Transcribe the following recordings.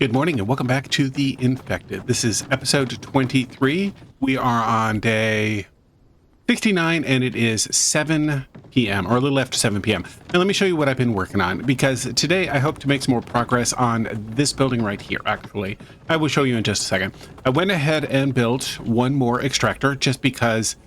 Good morning and welcome back to The Infected. This is episode 23. We are on day 69 and it is 7 p.m. or a little after 7 p.m. Now let me show you what I've been working on, because today I hope to make some more progress on this building right here. Actually, I will show you in just a second. I went ahead and built one more extractor just because,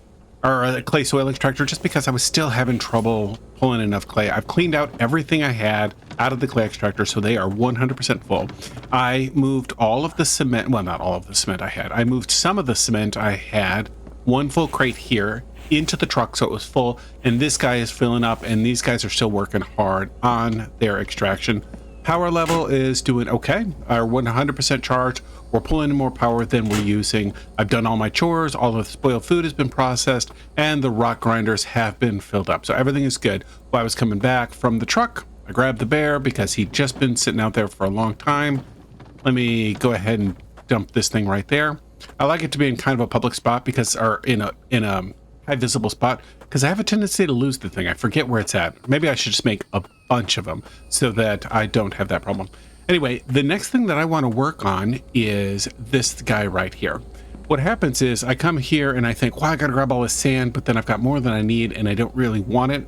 or a clay soil extractor, just because I was still having trouble pulling enough clay. I've cleaned out everything I had out of the clay extractor, so they are 100% full. I moved all of the cement, well, not all of the cement I had. I moved some of the cement I had, one full crate here, into the truck so it was full, and this guy is filling up, and these guys are still working hard on their extraction. Power level is doing okay. Our 100% charge. We're pulling in more power than we're using. I've done all my chores. All of the spoiled food has been processed, and the rock grinders have been filled up. So everything is good. While I was coming back from the truck, I grabbed the bear because he'd just been sitting out there for a long time. Let me go ahead and dump this thing right there. I like it to be in kind of a public spot, because, or in a high visible spot, because I have a tendency to lose the thing. I forget where it's at. Maybe I should just make a bunch of them so that I don't have that problem. Anyway, the next thing that I want to work on is this guy right here. What happens is I come here and I think, well, I gotta grab all this sand, but then I've got more than I need and I don't really want it.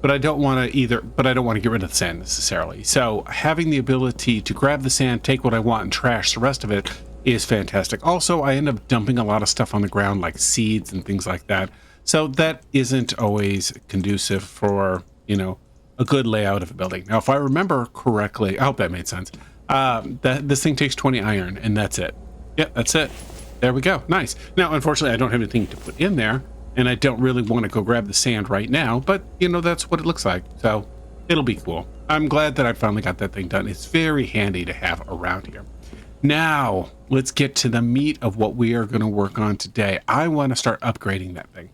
But I don't want to get rid of the sand necessarily. So having the ability to grab the sand, take what I want, and trash the rest of it is fantastic. Also, I end up dumping a lot of stuff on the ground, like seeds and things like that. So that isn't always conducive for, you know, a good layout of a building. Now, if I remember correctly, I hope that made sense. This thing takes 20 iron, and that's it. Yep, that's it. There we go. Nice. Now, unfortunately, I don't have anything to put in there, and I don't really want to go grab the sand right now, but, you know, that's what it looks like. So it'll be cool. I'm glad that I finally got that thing done. It's very handy to have around here. Now, let's get to the meat of what we are going to work on today. I want to start upgrading that thing.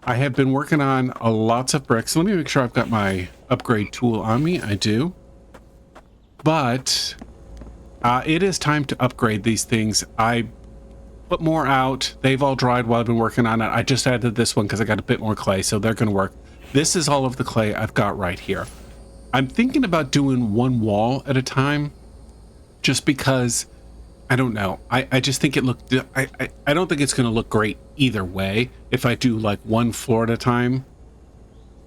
I have been working on lots of bricks. Let me make sure I've got my upgrade tool on me. I do. But it is time to upgrade these things. I put more out. They've all dried while I've been working on it. I just added this one because I got a bit more clay, so they're going to work. This is all of the clay I've got right here. I'm thinking about doing one wall at a time, just because, I don't know. I just think it looked, I don't think it's going to look great either way if I do like one floor at a time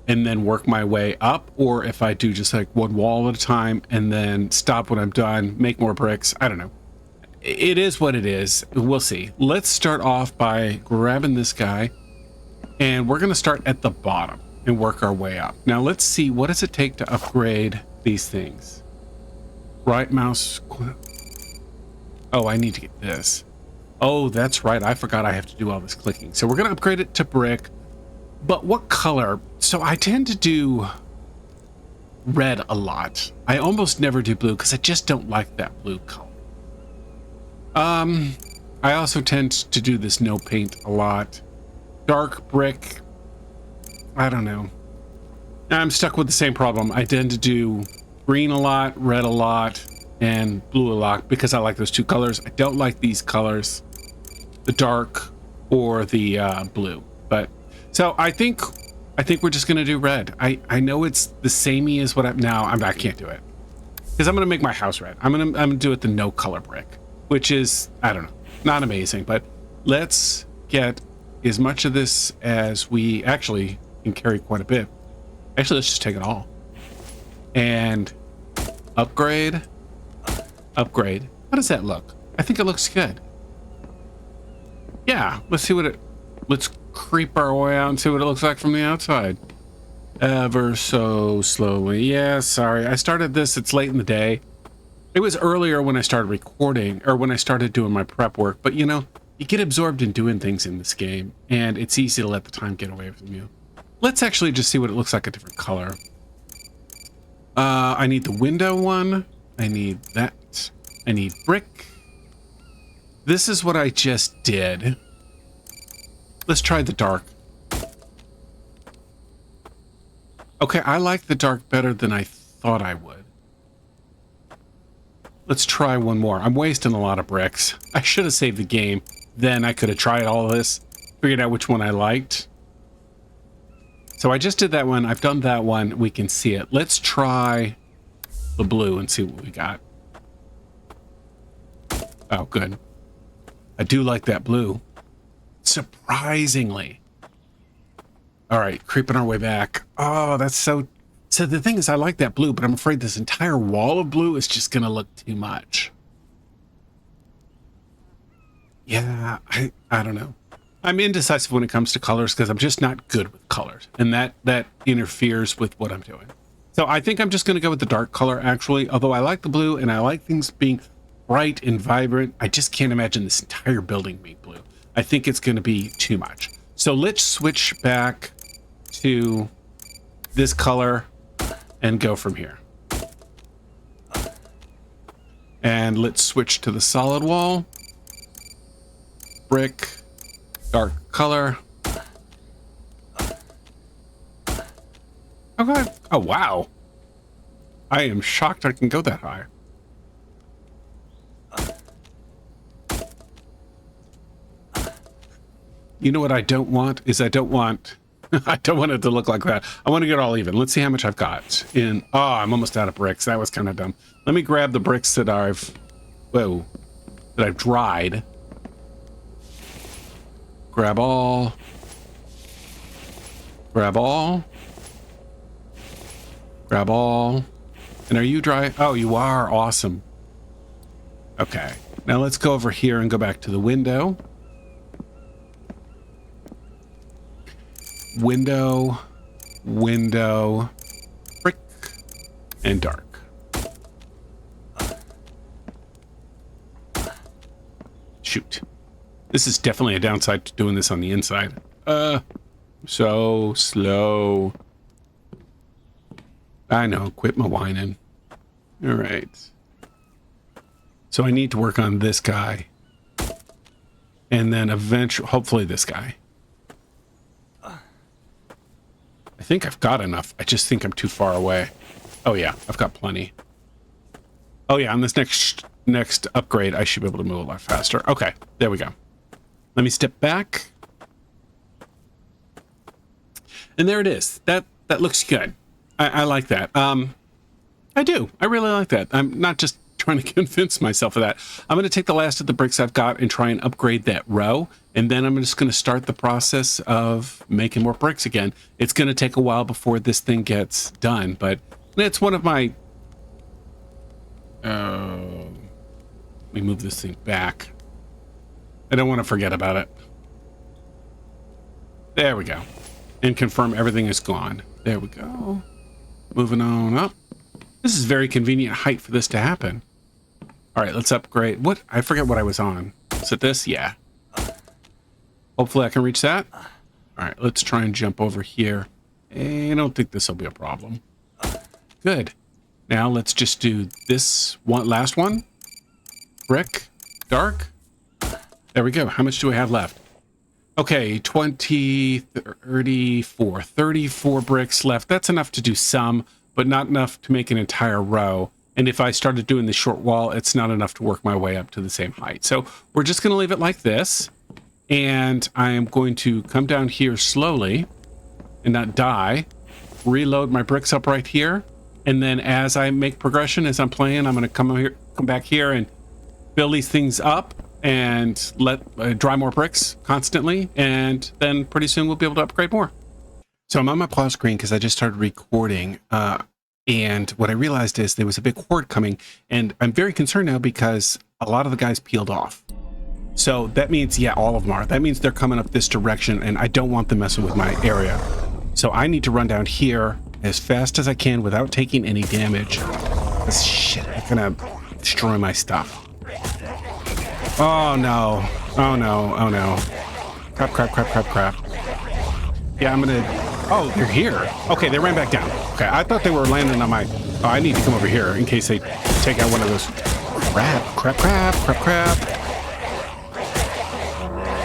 and then work my way up, or if I do just like one wall at a time and then stop when I'm done, make more bricks. I don't know. It is what it is. We'll see. Let's start off by grabbing this guy, and we're going to start at the bottom and work our way up. Now let's see, what does it take to upgrade these things? Right mouse. Oh, I need to get this. Oh, that's right. I forgot I have to do all this clicking. So we're going to upgrade it to brick. But what color? So I tend to do red a lot. I almost never do blue because I just don't like that blue color. I also tend to do this no paint a lot. Dark brick. I don't know. I'm stuck with the same problem. I tend to do green a lot, red a lot, and blue a lot because I like those two colors. I don't like these colors, the dark or the blue. But so I think we're just gonna do red. I know it's the samey as what I can't do it because I'm gonna make my house red. I'm gonna do it the no color brick, which is, I don't know, not amazing, but let's get as much of this as we actually can carry. Quite a bit. Actually, let's just take it all and upgrade. How does that look? I think it looks good. Yeah, let's creep our way out and see what it looks like from the outside. Ever so slowly. Yeah, sorry. I started this, it's late in the day. It was earlier when I started recording, or when I started doing my prep work, but you know, you get absorbed in doing things in this game, and it's easy to let the time get away from you. Let's actually just see what it looks like a different color. I need the window one. I need that. I need brick. This is what I just did. Let's try the dark. Okay, I like the dark better than I thought I would. Let's try one more. I'm wasting a lot of bricks. I should have saved the game. Then I could have tried all of this, figured out which one I liked. So I just did that one. I've done that one. We can see it. Let's try the blue and see what we got. Oh, good. I do like that blue. Surprisingly. All right, creeping our way back. Oh, that's so... So the thing is, I like that blue, but I'm afraid this entire wall of blue is just going to look too much. Yeah, I don't know. I'm indecisive when it comes to colors because I'm just not good with colors. And that interferes with what I'm doing. So I think I'm just going to go with the dark color, actually. Although I like the blue and I like things being bright and vibrant, I just can't imagine this entire building being blue. I think it's going to be too much. So let's switch back to this color and go from here. And let's switch to the solid wall. Brick, dark color. Okay. Oh, wow. I am shocked I can go that high. You know what I don't want is I don't want it to look like that. I want to get all even. Let's see how much I've got in. Oh, I'm almost out of bricks. That was kind of dumb. Let me grab the bricks that I've dried. Grab all. Grab all. Grab all. And are you dry? Oh, you are. Awesome. Okay. Now let's go over here and go back to the window. Window, window, brick, and dark. Shoot. This is definitely a downside to doing this on the inside. So slow. I know, quit my whining. All right. So I need to work on this guy. And then eventually, hopefully this guy. I think I've got enough. I just think I'm too far away. Oh yeah, I've got plenty. Oh yeah, on this next upgrade, I should be able to move a lot faster. Okay, there we go. Let me step back. And there it is. That looks good. I like that. I do. I really like that. I'm not just trying to convince myself of that. I'm going to take the last of the bricks I've got and try and upgrade that row. And then I'm just going to start the process of making more bricks again. It's going to take a while before this thing gets done, but it's one of my... let me move this thing back. I don't want to forget about it. There we go. And confirm everything is gone. There we go. Moving on up. This is very convenient height for this to happen. All right, let's upgrade. What? I forget what I was on. Is it this? Yeah. Hopefully I can reach that. All right, let's try and jump over here. I don't think this will be a problem. Good. Now let's just do this one, last one. Brick, dark. There we go. How much do I have left? Okay, 20, 34. 34 bricks left. That's enough to do some, but not enough to make an entire row. And if I started doing the short wall, it's not enough to work my way up to the same height. So we're just going to leave it like this. And I am going to come down here slowly and not die. Reload my bricks up right here. And then as I make progression, as I'm playing, I'm going to come back here and build these things up and let dry more bricks constantly. And then pretty soon we'll be able to upgrade more. So I'm on my pause screen because I just started recording. And what I realized is there was a big horde coming. And I'm very concerned now because a lot of the guys peeled off. So that means, yeah, all of them are. That means they're coming up this direction, and I don't want them messing with my area. So I need to run down here as fast as I can without taking any damage. This shit, I'm gonna destroy my stuff. Oh no. Oh no. Oh no. Crap, crap, crap, crap, crap. Yeah, I'm gonna... Oh, they're here. Okay, they ran back down. Okay, I thought they were landing on my... Oh, I need to come over here in case they take out one of those... Crap, crap, crap, crap, crap.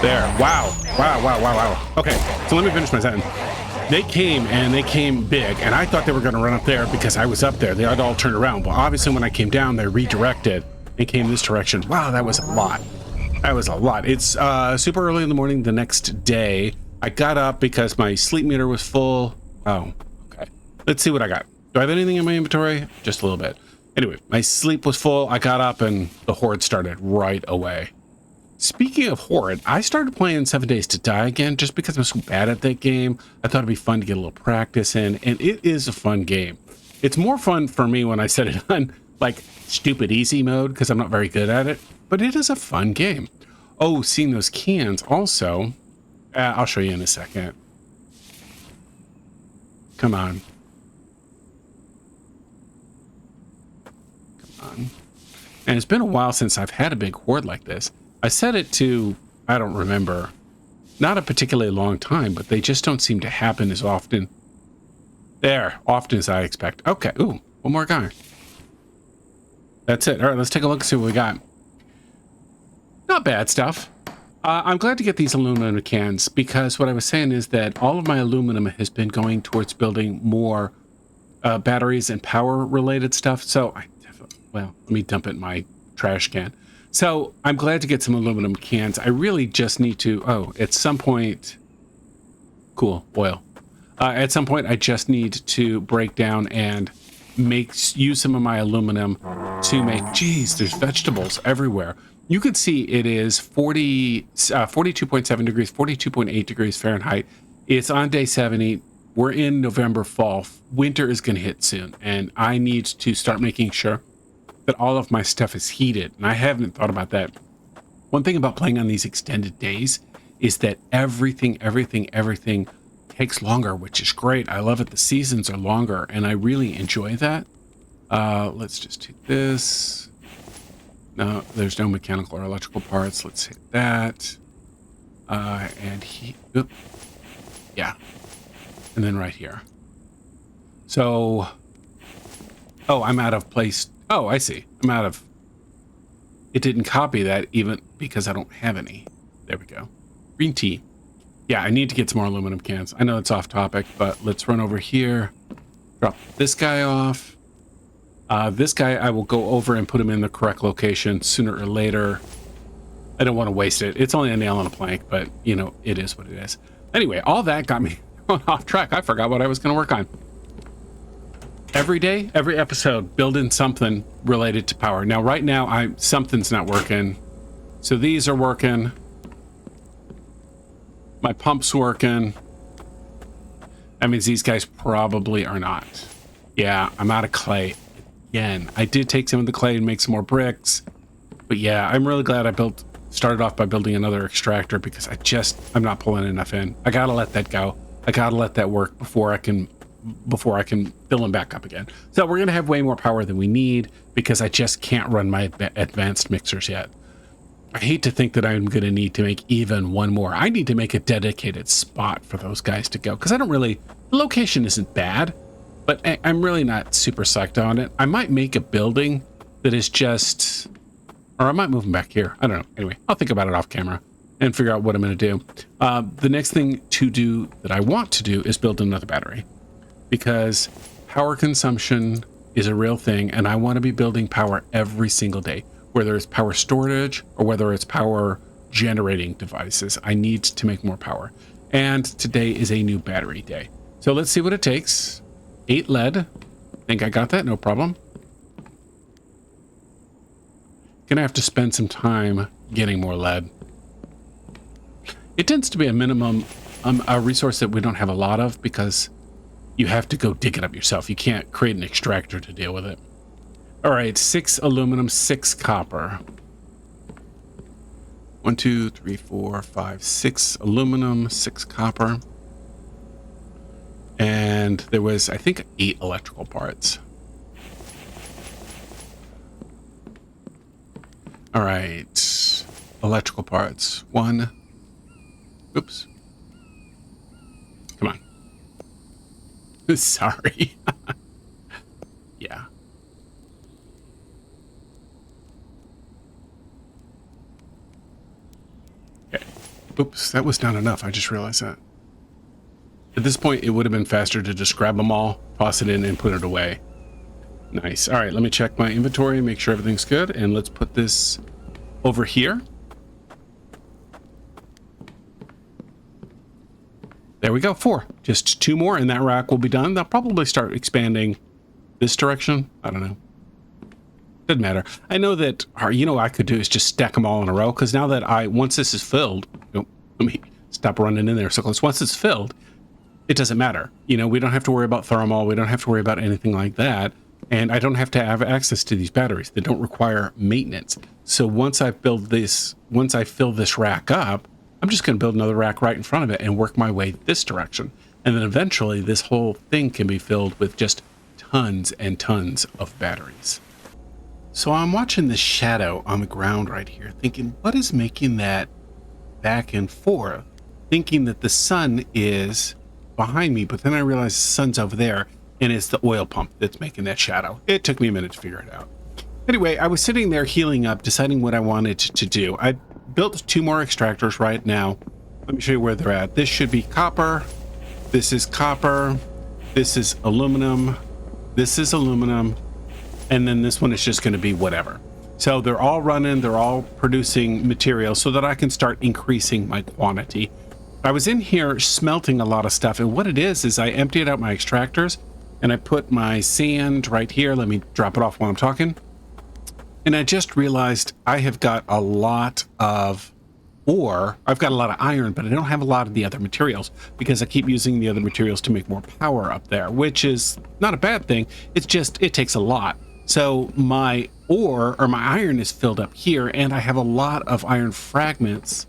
There. Wow. Wow, wow, wow, wow. Okay, so let me finish my sentence. They came, and they came big, and I thought they were going to run up there because I was up there. They had all turned around. But obviously, when I came down, they redirected and came this direction. Wow, that was a lot. That was a lot. It's super early in the morning the next day. I got up because my sleep meter was full. Oh, okay. Let's see what I got. Do I have anything in my inventory? Just a little bit. Anyway, my sleep was full. I got up and the Horde started right away. Speaking of Horde, I started playing 7 Days to Die again just because I'm so bad at that game. I thought it'd be fun to get a little practice in, and it is a fun game. It's more fun for me when I set it on like stupid easy mode because I'm not very good at it, but it is a fun game. Oh, seeing those cans also. I'll show you in a second. Come on. Come on. And it's been a while since I've had a big Horde like this. I set it to, I don't remember, not a particularly long time, but they just don't seem to happen as often. Often as I expect. Okay, ooh, one more guy. That's it. All right, let's take a look and see what we got. Not bad stuff. I'm glad to get these aluminum cans because what I was saying is that all of my aluminum has been going towards building more batteries and power related stuff. So, well, let me dump it in my trash can. So I'm glad to get some aluminum cans. I really just need to, at some point, cool, oil. At some point, I just need to break down and use some of my aluminum to make, geez, there's vegetables everywhere. You can see it is 42.7 degrees, 42.8 degrees Fahrenheit. It's on day 70. We're in November, fall. Winter is going to hit soon, and I need to start making sure that all of my stuff is heated, and I haven't thought about that. One thing about playing on these extended days is that everything takes longer, which is great. I love it. The seasons are longer, and I really enjoy that. Let's just do this. No, there's no mechanical or electrical parts. Let's hit that. And yeah. And then right here. So, oh, I'm out of place. Oh, I see. I'm out of... It didn't copy that even because I don't have any. There we go. Green tea. Yeah, I need to get some more aluminum cans. I know it's off topic, but let's run over here. Drop this guy off. This guy, I will go over and put him in the correct location sooner or later. I don't want to waste it. It's only a nail on a plank, but, you know, it is what it is. Anyway, all that got me off track. I forgot what I was going to work on. Every day, every episode, build in something related to power. Now, right now, something's not working. So these are working. My pump's working. That means these guys probably are not. Yeah, I'm out of clay again. I did take some of the clay and make some more bricks. But yeah, I'm really glad I started off by building another extractor because I'm not pulling enough in. I gotta let that go. I gotta let that work before I can fill them back up again. So we're gonna have way more power than we need because I just can't run my advanced mixers yet. I hate to think that I'm gonna need to make even one more. I need to make a dedicated spot for those guys to go because the location isn't bad, but I'm really not super psyched on it. I might make a building that is just, or I might move them back here. I don't know. Anyway, I'll think about it off camera and figure out what I'm going to do. The next thing to do that I want to do is build another battery because power consumption is a real thing. And I want to be building power every single day, whether it's power storage or whether it's power generating devices. I need to make more power. And today is a new battery day. So let's see what it takes. 8 lead. Think I got that? No problem. Gonna have to spend some time getting more lead. It tends to be a minimum, a resource that we don't have a lot of because you have to go dig it up yourself. You can't create an extractor to deal with it. All right, 6 aluminum, 6 copper. 1, 2, 3, 4, 5, 6 aluminum, 6 copper. And there was, I think, 8 electrical parts. All right, electrical parts. 1. Oops. Come on. Sorry. Yeah. Okay. Oops, that was not enough. I just realized that. At this point, it would have been faster to just grab them all, toss it in, and put it away. Nice. All right, let me check my inventory, make sure everything's good, and let's put this over here. There we go, 4. Just 2 more, and that rack will be done. They'll probably start expanding this direction. I don't know. doesn't matter. I know that, or, you know, what I could do is just stack them all in a row, because now that once this is filled, let me stop running in there so close. Once it's filled, it doesn't matter. You know, we don't have to worry about thermal. We don't have to worry about anything like that. And I don't have to have access to these batteries. They don't require maintenance. So once I fill this rack up, I'm just going to build another rack right in front of it and work my way this direction. And then eventually this whole thing can be filled with just tons and tons of batteries. So I'm watching this shadow on the ground right here, thinking, what is making that back and forth? Thinking that the sun is behind me, but then I realized the sun's over there, and it's the oil pump that's making that shadow. It took me a minute to figure it out. Anyway, I was sitting there healing up, deciding what I wanted to do. I built 2 more extractors right now. Let me show you where they're at. This should be copper. This is copper. This is aluminum. This is aluminum. And then this one is just going to be whatever. So they're all running. They're all producing material so that I can start increasing my quantity. I was in here smelting a lot of stuff. And what it is I emptied out my extractors and I put my sand right here. Let me drop it off while I'm talking. And I just realized I have got a lot of ore. I've got a lot of iron, but I don't have a lot of the other materials because I keep using the other materials to make more power up there, which is not a bad thing. It's just, it takes a lot. So my ore or my iron is filled up here, and I have a lot of iron fragments.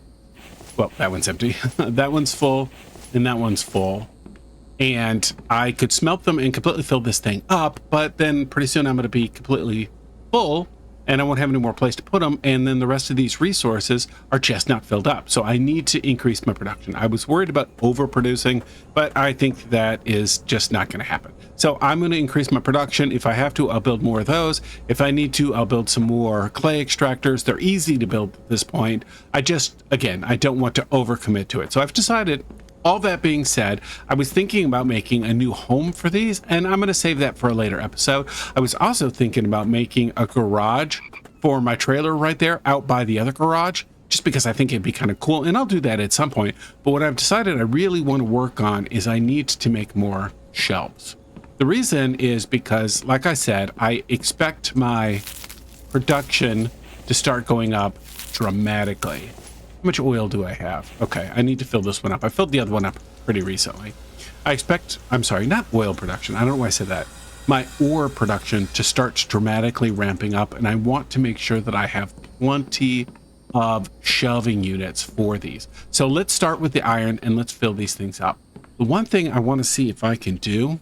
Well, that one's empty. That one's full, and that one's full. And I could smelt them and completely fill this thing up, but then pretty soon I'm going to be completely full, and I won't have any more place to put them, and then the rest of these resources are just not filled up. So I need to increase my production. I was worried about overproducing, but I think that is just not going to happen. So I'm going to increase my production. If I have to, I'll build more of those. If I need to, I'll build some more clay extractors. They're easy to build at this point. I don't want to overcommit to it. So I've decided. All that being said, I was thinking about making a new home for these, and I'm going to save that for a later episode. I was also thinking about making a garage for my trailer right there out by the other garage, just because I think it'd be kind of cool, and I'll do that at some point. But what I've decided I really want to work on is I need to make more shelves. The reason is because, like I said, I expect my production to start going up dramatically. How much oil do I have? Okay, I need to fill this one up. I filled the other one up pretty recently. I'm sorry, not oil production. I don't know why I said that. My ore production to start dramatically ramping up, and I want to make sure that I have plenty of shelving units for these. So let's start with the iron and let's fill these things up. The one thing I want to see if I can do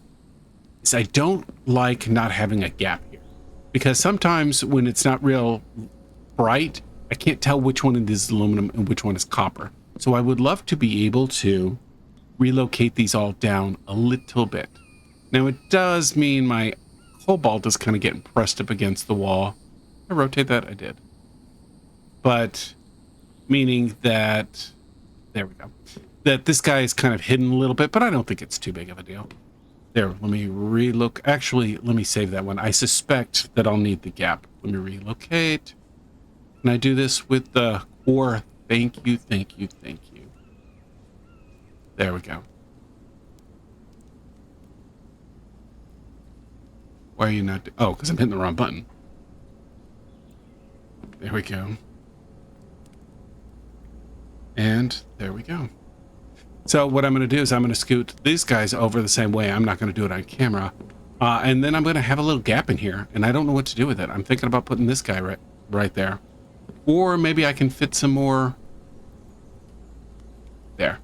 is I don't like not having a gap here, because sometimes when it's not real bright, I can't tell which one is aluminum and which one is copper. So I would love to be able to relocate these all down a little bit. Now it does mean my cobalt is kind of getting pressed up against the wall. I rotate that? I did. But meaning that, there we go, that this guy is kind of hidden a little bit, but I don't think it's too big of a deal. There, let me relook. Actually, let me save that one. I suspect that I'll need the gap. Let me relocate. Can I do this with the ore? Thank you, thank you, thank you. There we go. Why are you not? Oh, because I'm hitting the wrong button. There we go. And there we go. So what I'm going to do is I'm going to scoot these guys over the same way. I'm not going to do it on camera. And then I'm going to have a little gap in here, and I don't know what to do with it. I'm thinking about putting this guy right there. Or maybe I can fit some more there.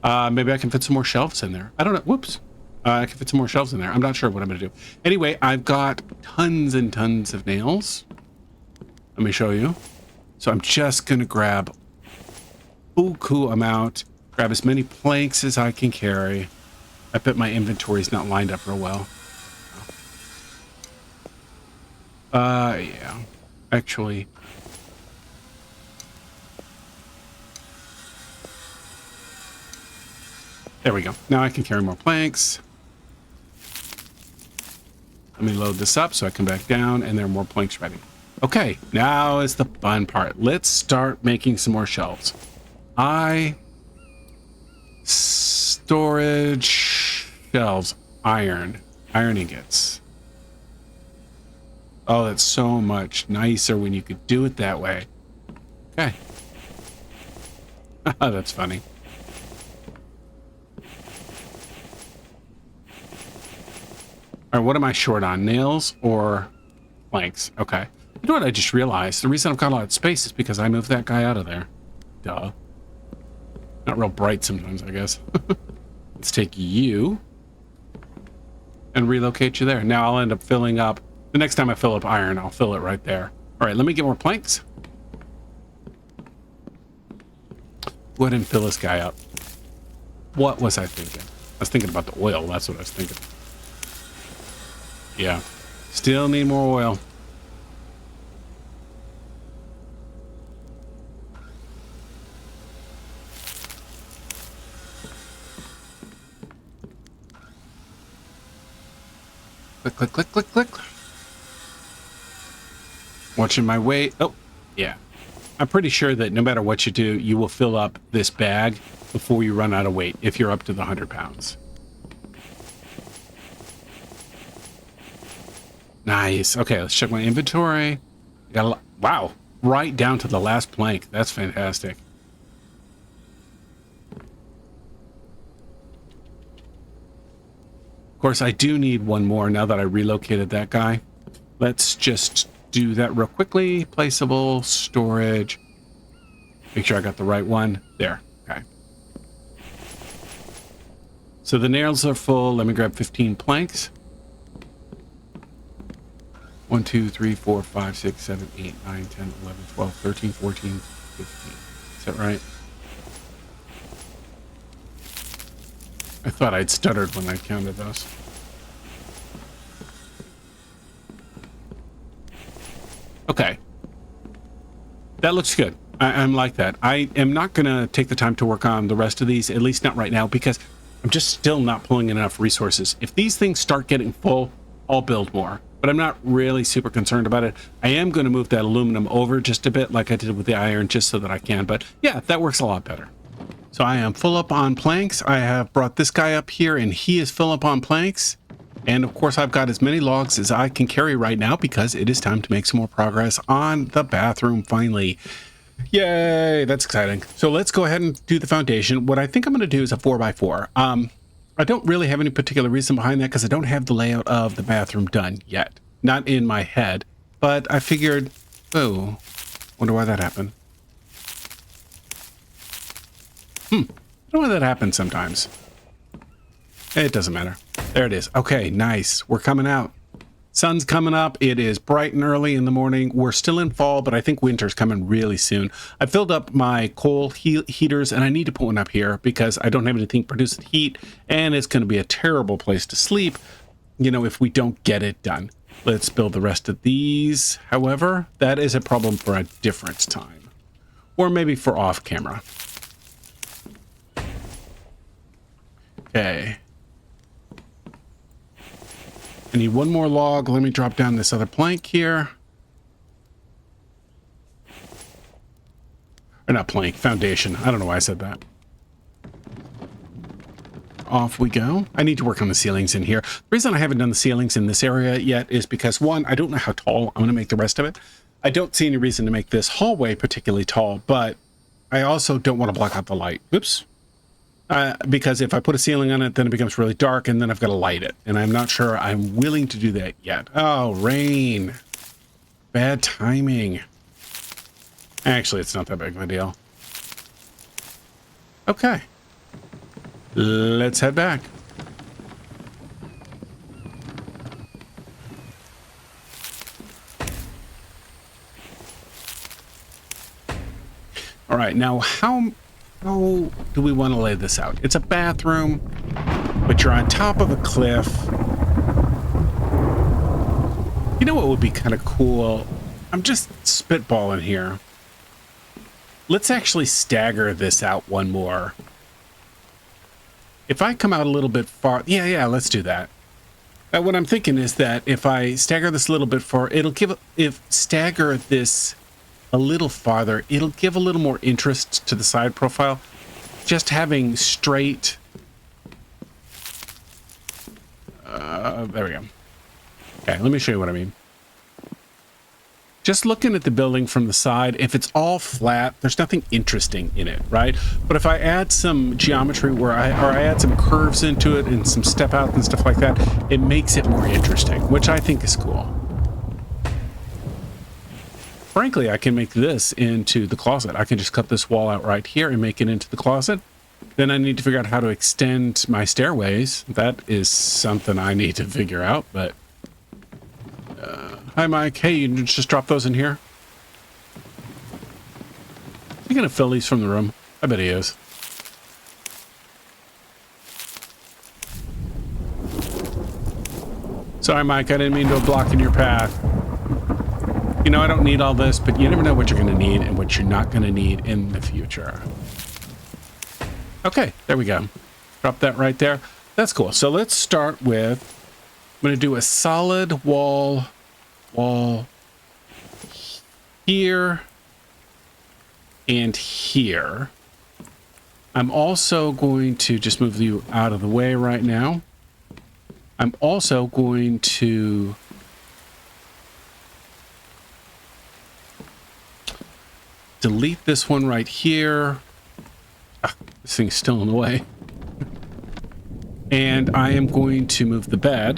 Maybe I can fit some more shelves in there. I don't know. Whoops. I can fit some more shelves in there. I'm not sure what I'm going to do. Anyway, I've got tons and tons of nails. Let me show you. So I'm just going to grab buku amount, grab as many planks as I can carry. I bet my inventory's not lined up real well. Yeah. Actually, there we go. Now I can carry more planks. Let me load this up so I come back down, and there are more planks ready. Okay, now is the fun part. Let's start making some more shelves. Storage shelves, iron ingots. Oh, that's so much nicer when you could do it that way. Okay. That's funny. All right, what am I short on? Nails or planks? Okay. You know what I just realized? The reason I've got a lot of space is because I moved that guy out of there. Duh. Not real bright sometimes, I guess. Let's take you and relocate you there. Now I'll end up filling up. The next time I fill up iron, I'll fill it right there. All right, let me get more planks. Go ahead and fill this guy up. What was I thinking? I was thinking about the oil. That's what I was thinking. Yeah. Still need more oil. Click, click, click, click, click. Watching my weight. Oh, yeah. I'm pretty sure that no matter what you do, you will fill up this bag before you run out of weight if you're up to the 100 pounds. Nice. Okay, let's check my inventory. Got a lot. Wow. Right down to the last plank. That's fantastic. Of course, I do need one more now that I relocated that guy. Let's just do that real quickly. Placeable, storage. Make sure I got the right one. There. Okay. So the nails are full. Let me grab 15 planks. 1, 2, 3, 4, 5, 6, 7, 8, 9, 10, 11, 12, 13, 14, 15. Is that right? I thought I'd stuttered when I counted those. Okay. That looks good. I'm like that. I am not going to take the time to work on the rest of these, at least not right now, because I'm just still not pulling in enough resources. If these things start getting full, I'll build more. But I'm not really super concerned about it. I am going to move that aluminum over just a bit like I did with the iron just so that I can. But yeah, that works a lot better. So I am full up on planks. I have brought this guy up here and he is full up on planks. And of course I've got as many logs as I can carry right now because it is time to make some more progress on the bathroom finally. Yay, that's exciting. So let's go ahead and do the foundation. What I think I'm going to do is a 4x4. I don't really have any particular reason behind that because I don't have the layout of the bathroom done yet. Not in my head, but I figured, oh, wonder why that happened. I don't know why that happens sometimes. It doesn't matter. There it is. Okay, nice. We're coming out. Sun's coming up. It is bright and early in the morning. We're still in fall, but I think winter's coming really soon. I filled up my coal heaters, and I need to put one up here because I don't have anything producing heat, and it's going to be a terrible place to sleep, you know, if we don't get it done. Let's build the rest of these. However, that is a problem for a different time, or maybe for off camera. Okay. I need one more log. Let me drop down this other plank here. Or not plank, foundation. I don't know why I said that. Off we go. I need to work on the ceilings in here. The reason I haven't done the ceilings in this area yet is because, one, I don't know how tall I'm going to make the rest of it. I don't see any reason to make this hallway particularly tall, but I also don't want to block out the light. Oops. Because if I put a ceiling on it, then it becomes really dark, and then I've got to light it. And I'm not sure I'm willing to do that yet. Oh, rain. Bad timing. Actually, it's not that big of a deal. Okay. Let's head back. All right, now how do we want to lay this out? It's a bathroom, but you're on top of a cliff. You know what would be kind of cool? I'm just spitballing here. Let's actually stagger this out one more. If I come out a little bit far, yeah, let's do that. What I'm thinking is that if I stagger this a little bit far, stagger this a little farther, it'll give a little more interest to the side profile. Just having straight, there we go. Okay, let me show you what I mean. just looking at the building from the side, if it's all flat, there's nothing interesting in it, right? But if I add some geometry or I add some curves into it and some step out and stuff like that, it makes it more interesting, which I think is cool. Frankly, I can make this into the closet. I can just cut this wall out right here and make it into the closet. Then I need to figure out how to extend my stairways. That is something I need to figure out, but... hi, Mike. Hey, you just drop those in here? You gonna fill these from the room? I bet he is. Sorry, Mike. I didn't mean to block in your path. You know, I don't need all this, but you never know what you're going to need and what you're not going to need in the future. Okay, there we go. Drop that right there. That's cool. So let's start with, I'm going to do a solid wall here and here. I'm also going to just move you out of the way right now. I'm also going to delete this one right here. Ah, this thing's still in the way. And I am going to move the bed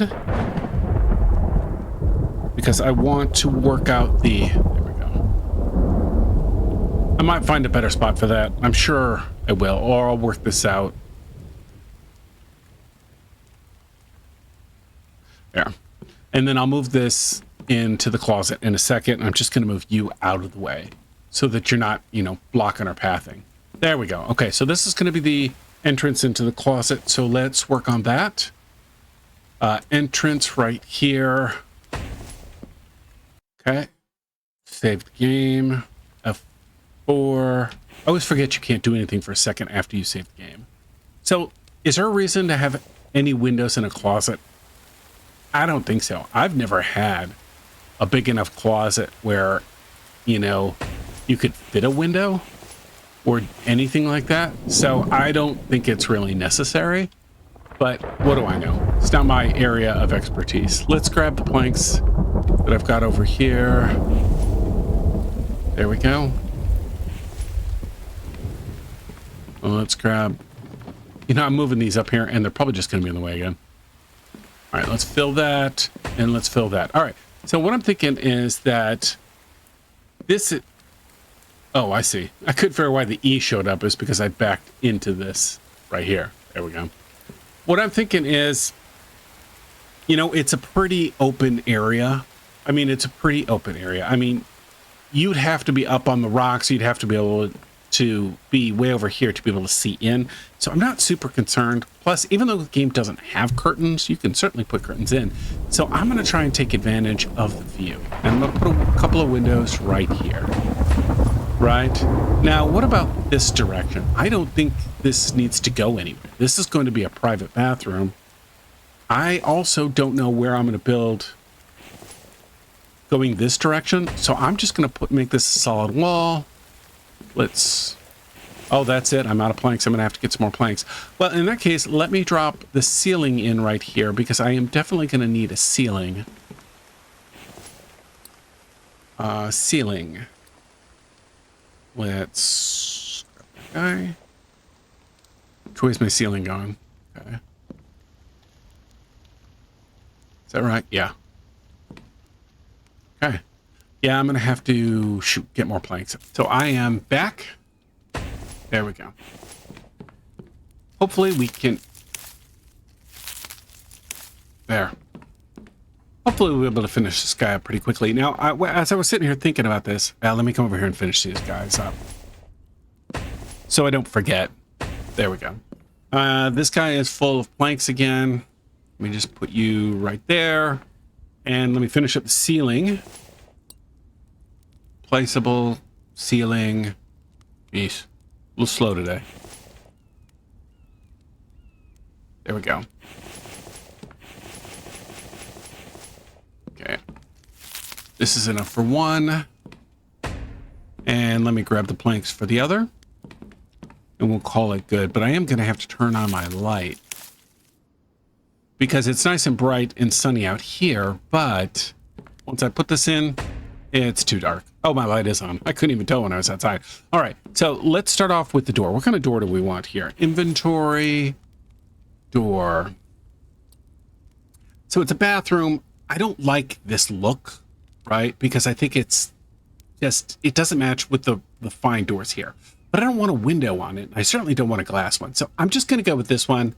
because I want to work out the... There we go. I might find a better spot for that. I'm sure I will, or I'll work this out. There. And then I'll move this into the closet in a second. I'm just going to move you out of the way so that you're not, you know, blocking our pathing. There we go. Okay, so this is going to be the entrance into the closet. So let's work on that. Entrance right here. Okay. Saved game. F4. I always forget you can't do anything for a second after you save the game. So is there a reason to have any windows in a closet? I don't think so. I've never had a big enough closet where, you know, you could fit a window or anything like that. So I don't think it's really necessary, but what do I know? It's not my area of expertise. Let's grab the planks that I've got over here. There we go. Well, let's grab, you know, I'm moving these up here and they're probably just going to be in the way again. All right, let's fill that and let's fill that. All right. So what I'm thinking is that this is, oh, I see. I couldn't figure why the E showed up is because I backed into this right here. There we go. What I'm thinking is, you know, it's a pretty open area. I mean, it's a pretty open area. I mean, you'd have to be up on the rocks. You'd have to be able to be way over here to be able to see in. So I'm not super concerned. Plus, even though the game doesn't have curtains, you can certainly put curtains in. So I'm going to try and take advantage of the view. And I'm going to put a couple of windows right here. Right? Now, what about this direction? I don't think this needs to go anywhere. This is going to be a private bathroom. I also don't know where I'm going to build going this direction. So I'm just going to make this a solid wall. Let's... Oh, that's it. I'm out of planks. I'm going to have to get some more planks. Well, in that case, let me drop the ceiling in right here because I am definitely going to need a ceiling. Ceiling. Let's grab that guy. Where's my ceiling going? Okay. Is that right? Yeah. Okay. Yeah, I'm going to have to get more planks. So I am back. There we go. Hopefully we can... There. Hopefully we'll be able to finish this guy up pretty quickly. Now, as I was sitting here thinking about this, let me come over here and finish these guys up. So I don't forget. There we go. This guy is full of planks again. Let me just put you right there. And let me finish up the ceiling. Placeable ceiling. Jeez. A little slow today. There we go. Okay. This is enough for one. And let me grab the planks for the other. And we'll call it good. But I am going to have to turn on my light. Because it's nice and bright and sunny out here. But once I put this in, It's too dark. Oh, my light is on. I couldn't even tell when I was outside. All right, so let's start off with the door. What kind of door do we want here? Inventory, door. So it's a bathroom. I don't like this look, right? Because I think it's just, it doesn't match with the fine doors here. But I don't want a window on it. I certainly don't want a glass one. So I'm just going to go with this one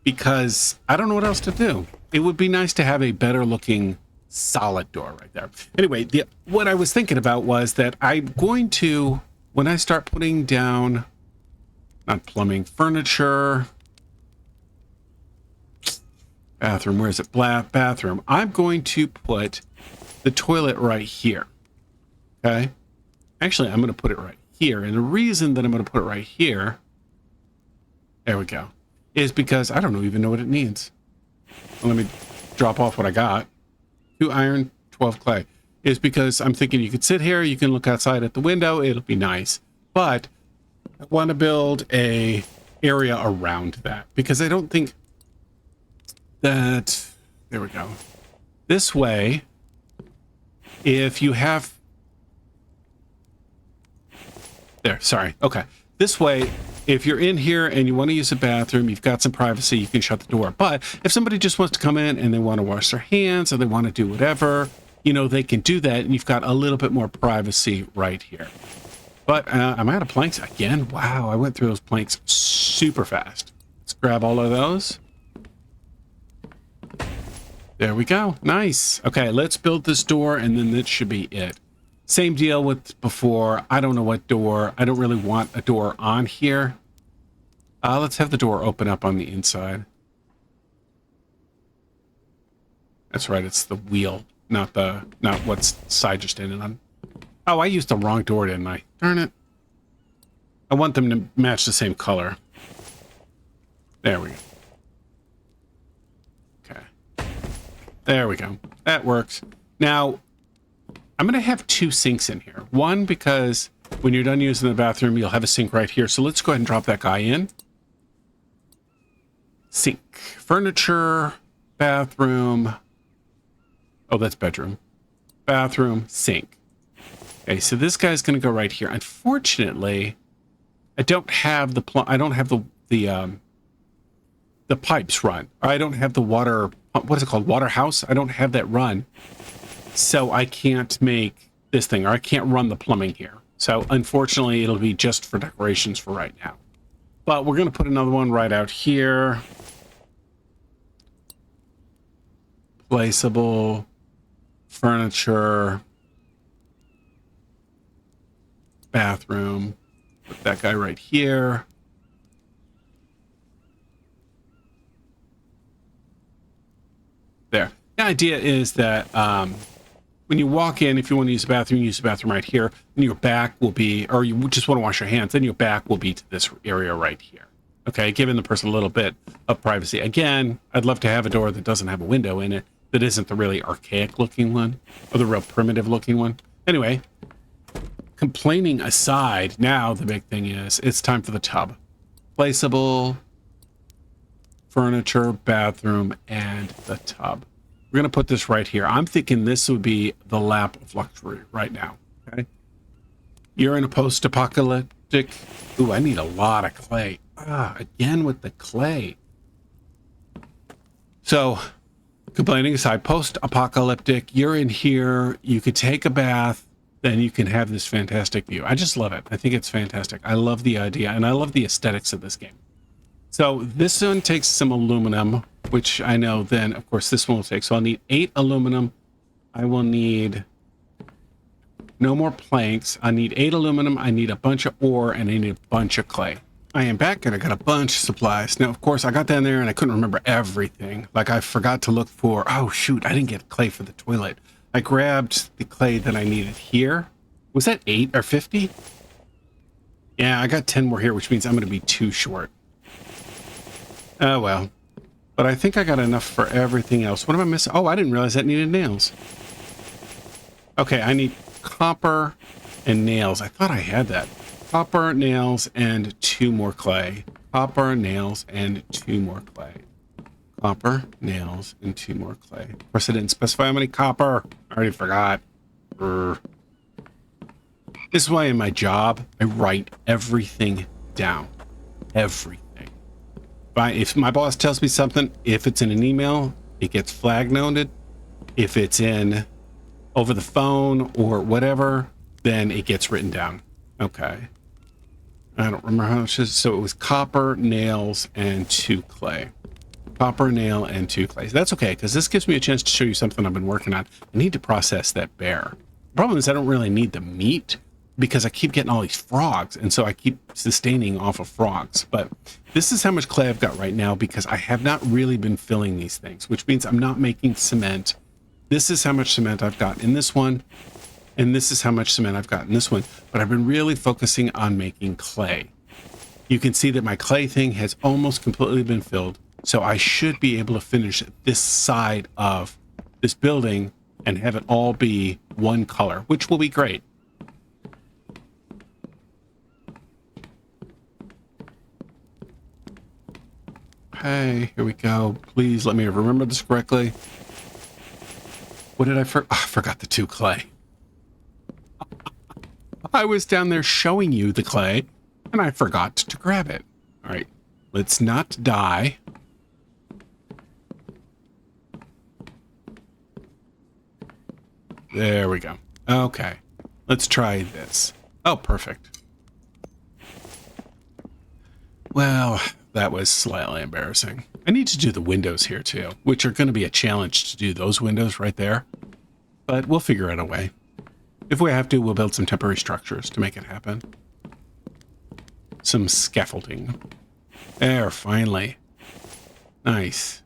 because I don't know what else to do. It would be nice to have a better looking solid door right there. Anyway, what I was thinking about was that I'm going to, when I start putting down, not plumbing, furniture, bathroom, where is it? Bathroom. I'm going to put the toilet right here. Okay. Actually, I'm going to put it right here. And the reason that I'm going to put it right here, there we go, is because I don't even know what it needs. Well, let me drop off what I got. 2 iron, 12 clay. Is because I'm thinking you could sit here, you can look outside at the window, it'll be nice. But I want to build a area around that because I don't think that, there we go. This way, if you have, there, sorry, okay. This way, if you're in here and you want to use a bathroom, you've got some privacy, you can shut the door. But if somebody just wants to come in and they want to wash their hands or they want to do whatever, you know, they can do that. And you've got a little bit more privacy right here. But I'm out of planks again. Wow, I went through those planks super fast. Let's grab all of those. There we go. Nice. Okay, let's build this door and then that should be it. Same deal with before. I don't know what door. I don't really want a door on here. Let's have the door open up on the inside. That's right. It's the wheel, not what side you're standing on. Oh, I used the wrong door, didn't I? Darn it. I want them to match the same color. There we go. Okay. There we go. That works. Now, I'm going to have 2 sinks in here. One, because when you're done using the bathroom, you'll have a sink right here. So let's go ahead and drop that guy in. Sink. Furniture. Bathroom. Oh, that's bedroom. Bathroom. Sink. Okay, so this guy's going to go right here. Unfortunately, I don't have the pipes run. I don't have the water. What is it called? Water house. I don't have that run. So I can't make this thing, or I can't run the plumbing here. So unfortunately, it'll be just for decorations for right now. But we're going to put another one right out here. Placeable. Furniture. Bathroom. Put that guy right here. There. The idea is that when you walk in, if you want to use the bathroom right here, and your back will be, or you just want to wash your hands, then your back will be to this area right here. Okay, giving the person a little bit of privacy. Again, I'd love to have a door that doesn't have a window in it, that isn't the really archaic looking one, or the real primitive looking one. Anyway, complaining aside, now the big thing is, it's time for the tub. Placeable, furniture, bathroom, and the tub. We're going to put this right here. I'm thinking this would be the lap of luxury right now. Okay. You're in a post-apocalyptic. Ooh, I need a lot of clay. Again with the clay. So, complaining aside, post-apocalyptic, you're in here. You could take a bath. Then you can have this fantastic view. I just love it. I think it's fantastic. I love the idea, and I love the aesthetics of this game. So this one takes some aluminum, which I know then, of course, this one will take. So I'll need 8 aluminum. I will need no more planks. I need 8 aluminum. I need a bunch of ore, and I need a bunch of clay. I am back, and I got a bunch of supplies. Now, of course, I got down there, and I couldn't remember everything. Like, I forgot to look for, oh, shoot, I didn't get clay for the toilet. I grabbed the clay that I needed here. Was that 8 or 50? Yeah, I got 10 more here, which means I'm going to be too short. Oh, well. But I think I got enough for everything else. What am I missing? Oh, I didn't realize that needed nails. Okay, I need copper and nails. I thought I had that. Copper, nails, and 2 more clay. Copper, nails, and 2 more clay. Copper, nails, and 2 more clay. Of course, I didn't specify how many copper. I already forgot. This is why in my job, I write everything down. Everything. If my boss tells me something, if it's in an email, it gets flag noted. If it's in over the phone or whatever, then it gets written down. Okay. I don't remember how much it is. So it was copper, nails, and 2 clay. Copper, nail, and 2 clay. That's okay, because this gives me a chance to show you something I've been working on. I need to process that bear. The problem is I don't really need the meat because I keep getting all these frogs, and so I keep sustaining off of frogs. But this is how much clay I've got right now because I have not really been filling these things, which means I'm not making cement. This is how much cement I've got in this one, and this is how much cement I've got in this one. But I've been really focusing on making clay. You can see that my clay thing has almost completely been filled. So I should be able to finish this side of this building and have it all be one color, which will be great. Hey, here we go. Please let me remember this correctly. What did I forget? Oh, I forgot the 2 clay. I was down there showing you the clay and I forgot to grab it. All right, let's not die. There we go. Okay, let's try this. Oh, perfect. Well, that was slightly embarrassing. I need to do the windows here too, which are going to be a challenge to do those windows right there. But we'll figure out a way. If we have to, we'll build some temporary structures to make it happen. Some scaffolding. There, finally. Nice.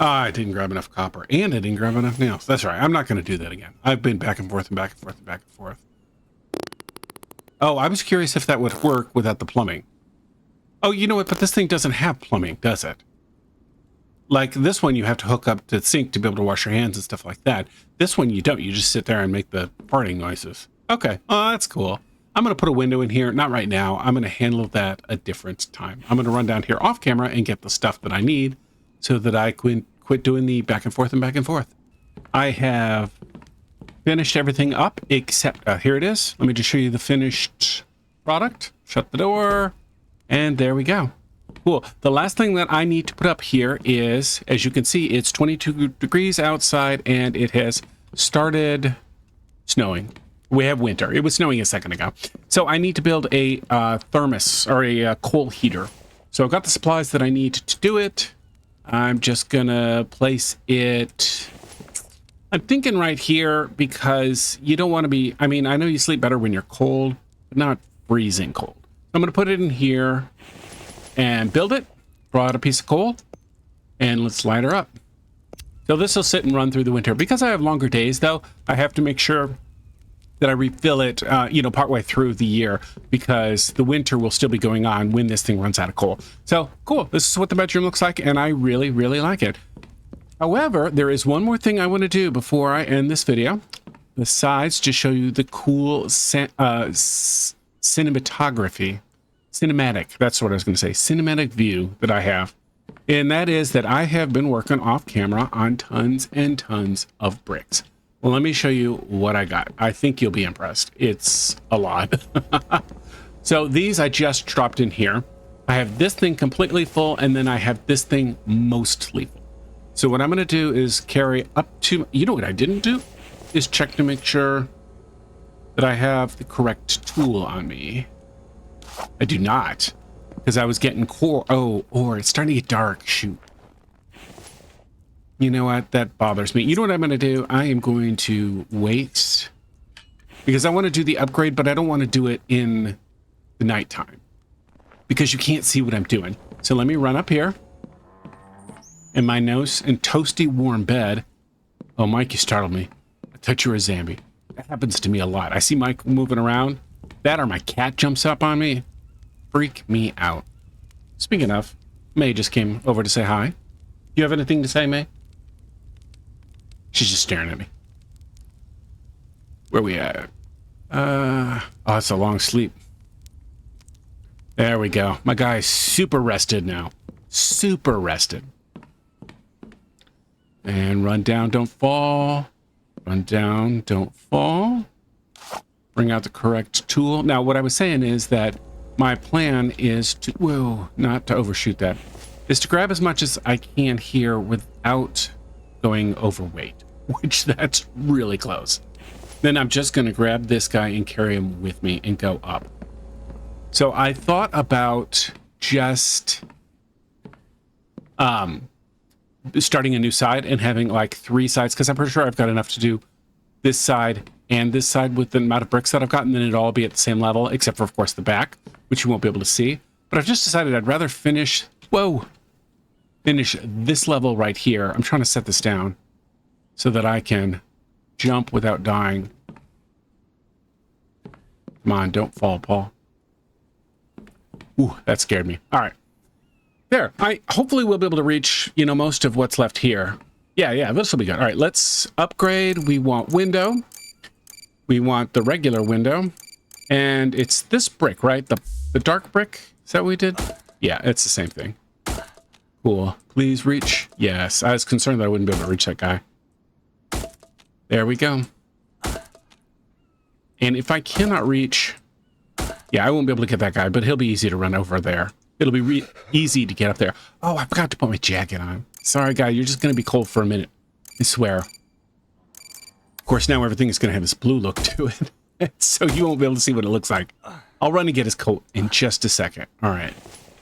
I didn't grab enough copper, and I didn't grab enough nails. That's right. I'm not going to do that again. I've been back and forth and back and forth and back and forth. Oh, I was curious if that would work without the plumbing. Oh, you know what? But this thing doesn't have plumbing, does it? Like this one, you have to hook up to the sink to be able to wash your hands and stuff like that. This one, you don't. You just sit there and make the farting noises. Okay. Oh, that's cool. I'm going to put a window in here. Not right now. I'm going to handle that a different time. I'm going to run down here off camera and get the stuff that I need so that I quit doing the back and forth and back and forth. I have finished everything up except here it is. Let me just show you the finished product. Shut the door. And there we go. Cool. The last thing that I need to put up here is, as you can see, it's 22 degrees outside and it has started snowing. We have winter. It was snowing a second ago. So I need to build a thermos or a coal heater. So I've got the supplies that I need to do it. I'm just gonna place it, I'm thinking right here because you don't want to be, I mean, I know you sleep better when you're cold, but not freezing cold. I'm gonna put it in here and build it, draw out a piece of coal, and let's light her up. So this will sit and run through the winter. Because I have longer days though, I have to make sure that I refill it, partway through the year because the winter will still be going on when this thing runs out of coal. So cool. This is what the bedroom looks like, and I really, really like it. However, there is one more thing I want to do before I end this video. Besides just show you the cool cinematography, cinematic, that's what I was going to say, cinematic view that I have. And that is that I have been working off camera on tons and tons of bricks. Well, let me show you what I got. I think you'll be impressed. It's a lot. So these I just dropped in here. I have this thing completely full, and then I have this thing mostly full. So what I'm going to do is carry up to, you know what I didn't do? Is check to make sure that I have the correct tool on me. I do not, because I was getting core. Oh, or it's starting to get dark. Shoot. You know what? That bothers me. You know what I'm going to do? I am going to wait because I want to do the upgrade, but I don't want to do it in the nighttime because you can't see what I'm doing. So let me run up here in my nose and toasty warm bed. Oh, Mike, you startled me. I thought you were a zombie. That happens to me a lot. I see Mike moving around. That or my cat jumps up on me. Freak me out. Speaking of, May just came over to say hi. Do you have anything to say, May? She's just staring at me. Where we at? Oh, it's a long sleep. There we go. My guy's super rested now. super rested. And run down, don't fall. Run down, don't fall. Bring out the correct tool. Now, what I was saying is that my plan is to, whoa, not to overshoot that, is to grab as much as I can here without going overweight, which that's really close. Then I'm just going to grab this guy and carry him with me and go up. So I thought about just starting a new side and having like 3 sides, because I'm pretty sure I've got enough to do this side and this side with the amount of bricks that I've got, and then it'll all be at the same level, except for, of course, the back, which you won't be able to see. But I've just decided I'd rather finish this level right here. I'm trying to set this down so that I can jump without dying. Come on, don't fall, Paul. Ooh, that scared me. All right. There. I hopefully we'll be able to reach, you know, most of what's left here. Yeah, this will be good. All right, let's upgrade. We want window. We want the regular window. And it's this brick, right? The dark brick? Is that what we did? Yeah, it's the same thing. Cool. Please reach. Yes, I was concerned that I wouldn't be able to reach that guy. There we go. And if I cannot reach... Yeah, I won't be able to get that guy, but he'll be easy to run over there. It'll be easy to get up there. Oh, I forgot to put my jacket on. Sorry, guy, you're just going to be cold for a minute. I swear. Of course, now everything is going to have this blue look to it. So you won't be able to see what it looks like. I'll run and get his coat in just a second. All right.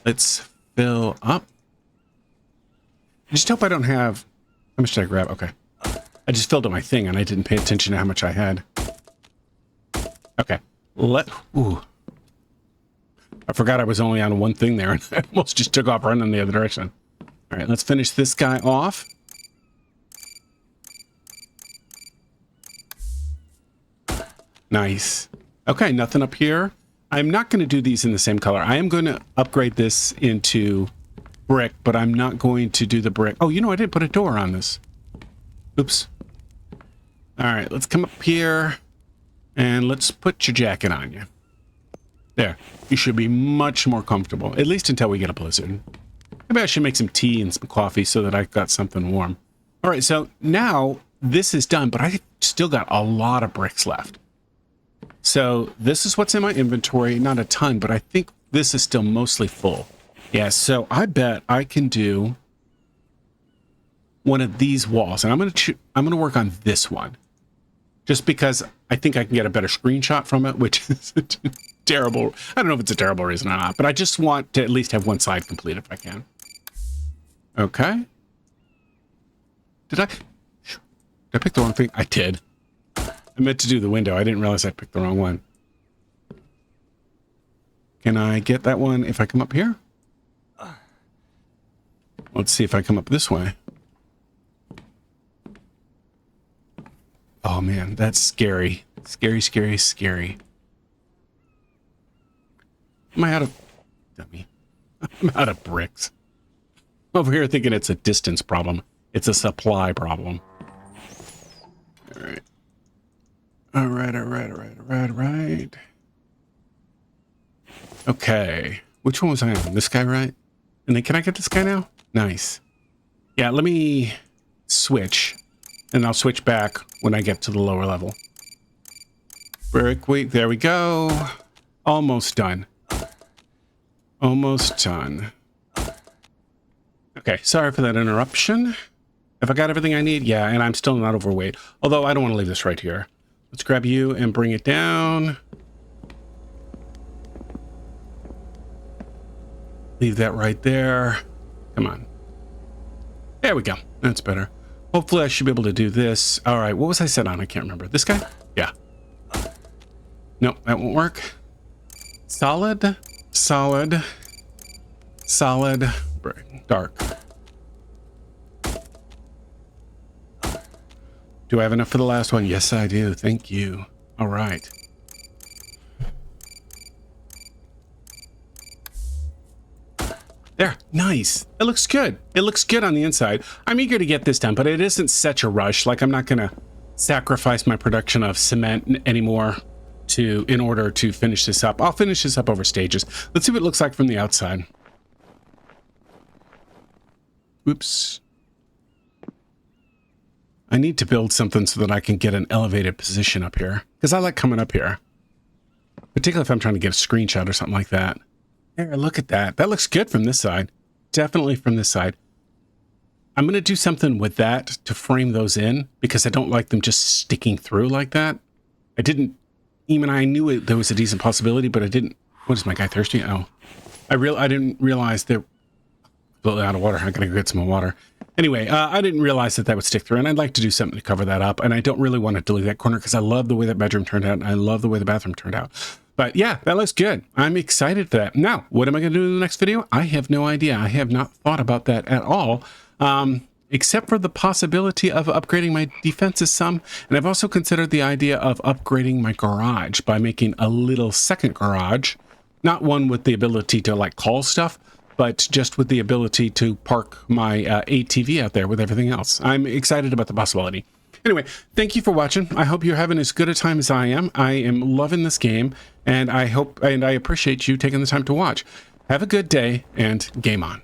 Let's fill up. I just hope I don't have... How much did I grab? Okay. I just filled up my thing, and I didn't pay attention to how much I had. Okay. Ooh. I forgot I was only on one thing there, and I almost just took off running the other direction. All right, let's finish this guy off. Nice. Okay, nothing up here. I'm not going to do these in the same color. I am going to upgrade this into brick, but I'm not going to do the brick. Oh, you know, I did put a door on this. Oops. All right, let's come up here, and let's put your jacket on you. There. You should be much more comfortable, at least until we get a blizzard. Maybe I should make some tea and some coffee so that I've got something warm. All right, so now this is done, but I still got a lot of bricks left. So this is what's in my inventory. Not a ton, but I think this is still mostly full. Yeah, so I bet I can do one of these walls, and I'm gonna work on this one, just because I think I can get a better screenshot from it, which is terrible. I don't know if it's a terrible reason or not, but I just want to at least have one side complete if I can. Okay. Did I pick the wrong thing? I did. I meant to do the window. I didn't realize I picked the wrong one. Can I get that one if I come up here? Let's see if I come up this way. Oh man, that's scary. Scary, scary, scary. Am I out of... Dummy. I'm out of bricks. Over here thinking it's a distance problem. It's a supply problem. Alright. Alright. Okay. Which one was I on? This guy, right? And then can I get this guy now? Nice. Yeah, let me switch. And I'll switch back when I get to the lower level. Brick, wait, there we go. Almost done. Almost done. Okay, sorry for that interruption. Have I got everything I need? Yeah, and I'm still not overweight. Although I don't want to leave this right here. Let's grab you and bring it down. Leave that right there. Come on. There we go. That's better. Hopefully I should be able to do this. All right, what was I set on? I can't remember. This guy? Yeah. Nope, that won't work. Solid, solid, solid, dark. Do I have enough for the last one? Yes, I do. Thank you. All right. There. Nice. It looks good. It looks good on the inside. I'm eager to get this done, but it isn't such a rush. Like, I'm not going to sacrifice my production of cement anymore in order to finish this up. I'll finish this up over stages. Let's see what it looks like from the outside. Oops. I need to build something so that I can get an elevated position up here, because I like coming up here, particularly if I'm trying to get a screenshot or something like that. There, look at that. That looks good from this side. Definitely from this side. I'm going to do something with that to frame those in, because I don't like them just sticking through like that. I didn't, even I knew there was a decent possibility, but I didn't. What is my guy thirsty? Oh, I didn't realize they're completely out of water. I'm going to go get some more water. Anyway, I didn't realize that would stick through, and I'd like to do something to cover that up. And I don't really want to delete that corner because I love the way that bedroom turned out. And I love the way the bathroom turned out. But yeah, that looks good. I'm excited for that. Now, what am I going to do in the next video? I have no idea. I have not thought about that at all, except for the possibility of upgrading my defenses some. And I've also considered the idea of upgrading my garage by making a little second garage, not one with the ability to like call stuff, but just with the ability to park my ATV out there with everything else. I'm excited about the possibility. Anyway, thank you for watching. I hope you're having as good a time as I am. I am loving this game, and I appreciate you taking the time to watch. Have a good day, and game on.